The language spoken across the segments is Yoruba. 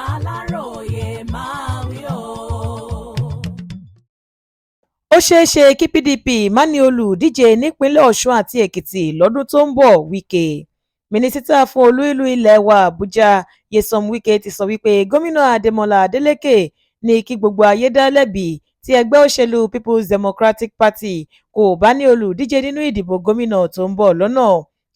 Aláròye máa wí o. Ó ṣeé ṣe kí PDP má ní olùdíje nípínlẹ̀ Ọ̀ṣun àti Èkìtì lọ́dún tó ń bọ̀. Wike. Mínísítà fún olú ìlú ilé wa Àbújá Nyesom Wike ti sọ wípé gómìnà Adémọ́lá Adélékè ní kí gbogbo ayé dá lẹ́bi tí ẹgbẹ́ òṣèlú People's Democratic Party kò bá ní olùdíje nínú ìdìbò gómìnà tó ń bọ̀ lọ́nà.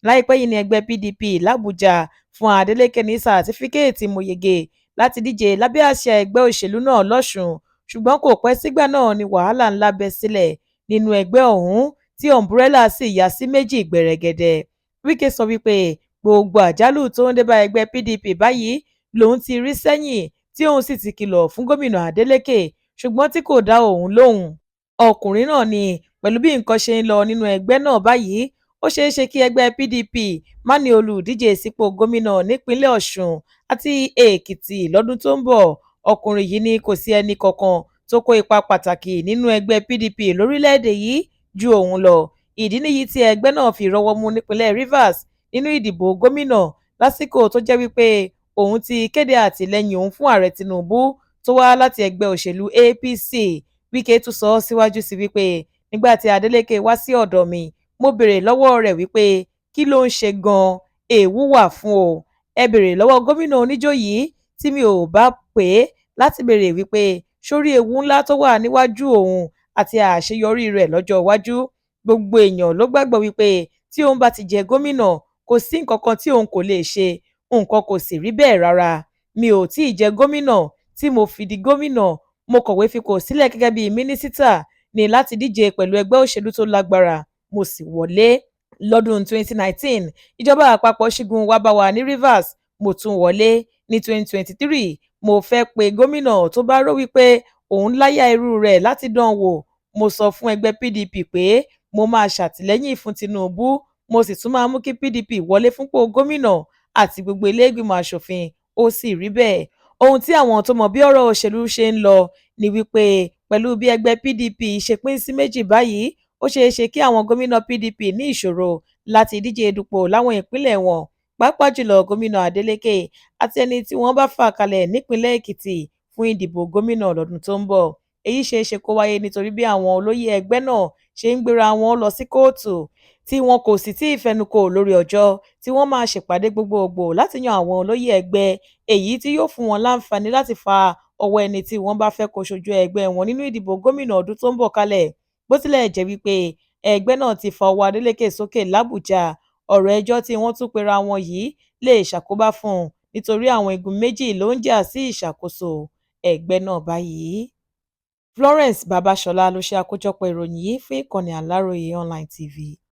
Láìpẹ́ yìí ni ẹgbẹ́ PDP l'Àbújá fún Adélékè ní sátífíkẹ́ẹ̀tì mọ̀yege láti díje lábẹ́ àsíá ẹgbẹ́ òṣèlú náà lọ́sùn, ṣùgbọ́n kò pẹ́ sígbà náà ni wàhálà ńlá bẹ́ sílẹ̀ nínú ẹgbẹ́ ọ̀hún tí ọ̀mbrẹ́là sì yà sí méjì gbẹ̀rẹ̀gẹ̀dẹ̀. Wike sọ wípé gbogbo àjálù tó ń dé bá ẹgbẹ́ PDP báyìí lòun ti rí sẹ́yìn tí òun sì ti kìlọ̀ fún gómìnà Adélékè ṣùgbọ́n tí kò dá òun lóhùn. Ọkùnrin náà ní pẹ̀lú bí nǹkan ṣe ń lọ nínú ẹgbẹ́ náà báyìí, ó ṣeé ṣe kí ẹgbẹ́ PDP má ní olùdíje sípò gómìnà nípínlẹ̀ Ọ̀ṣun àti Èkìtì lọ́dún tó ń bọ̀. Ọkùnrin yìí ní kò sí ẹnì kankan tó kó ipa pàtàkì nínú ẹgbẹ́ PDP lórílẹ̀‐èdè yìí ju òun lọ. Ìdí nìyí tí ẹgbẹ́ náà fi rọ́wọ́ mú nípínlẹ̀ Rivers nínú ìdìbò gómìnà lásìkò tó jẹ́ wípé òun ti kéde àtìlẹ́yìn òun fún ààrẹ Tinubu tó wá láti ẹgbẹ́ òṣèlú APC. Wike tún sọ síwájú sí wípé nígbà tí Adeleke wá sí ọ̀dọ̀ mi, mo béèrè lọ́wọ́ rẹ̀ wípé kí ló ń ṣe gan-an, èèwù wà fún o. Ẹ béèrè lọ́wọ́ gómìnà oníjó yìí tí mi ò bá pè é láti béèrè wípé sórí ewu ńlá tó wà níwájú òun àti àṣeyọrí rẹ̀ lọ́jọ́ iwájú. Gbogbo èèyàn ló gbàgbọ́ wípé tí òun bá ti jẹ gómìnà kò sí nǹkan kan tí òun kò lè ṣe, nǹkan kò sì rí bẹ́ẹ̀ rárá. Mi ò tí ì jẹ gómìnà tí mo fi di gómìnà, mo kọ̀wé fipò sílẹ̀ gẹ́gẹ́ bí mínísítà ní láti díje pẹ̀lú ẹgbẹ́ òṣèlú tó lágbára, mo sì wọlé. Lọ́dún 2019 ìjọba àpapọ̀ ṣígun wá bá wa ní Rivers, mo tún wọlé. Ní 2023 mo fẹ́ pe gómìnà tó bá rò wípé òun láyà irú rẹ̀ láti dán wò. Mo sọ fún ẹgbẹ́ PDP pé mo máa ṣàtìlẹ́yìn fún Tinubu, mo sì tún máa mú kí PDP wọlé fúnpò gómìnà àti gbogbo ilé ìgbìmọ̀ asòfin, ó sì rí bẹ́ẹ̀. Ohun tí àwọn tó mọ bí ọ̀rọ̀ òṣèlú ṣe ń lọ ni wípé pẹ̀lú bí ẹgbẹ́ PDP ṣe pín sí méjì báyìí, ó ṣeé ṣe kí àwọn gómìnà PDP ní ìṣòro láti díje dupò láwọn ìpínlẹ̀ wọn, pàápàá jùlọ gómìnà Adeleke àti ẹni tí wọ́n bá fà kalẹ̀ nípínlẹ̀ Èkìtì fún ìdìbò gómìnà lọ́dún tó ń bọ̀. Èyí ṣeé ṣe kó wáyé nítorí bí àwọn olóyè ẹgbẹ́ náà ṣe ń gbéra wọn lọ sí kóòtù tí wọn kò sì tí ì fẹnukò lórí ọjọ́ tí wọ́n máa ṣèpàdé gbogbogbò láti yan àwọn olóyè ẹgbẹ́, èyí tí yóò fún wọn láǹfààní láti fa ọwọ́ ẹni tí wọ́n bá fẹ́ kó ṣojú ẹgbẹ́ wọn nínú ìdìbò gómìnà ọdún tó ń bọ̀ kalẹ̀. Bó tilẹ̀ jẹ́ wípé ẹgbẹ́ náà ti fa ọwọ́ Adeleke sókè l'Àbújá, ọ̀rọ̀ ẹjọ́ tí wọ́n tún pera wọn yìí lè ṣàkóbá fún un nítorí àwọn igun méjì ló ń jà sí ìṣàkóso ẹgbẹ́ náà báyìí. Florence Babasola ló ṣe àkójọpọ̀ ìròyìn yìí fún ìkànnì Aláròye Online TV.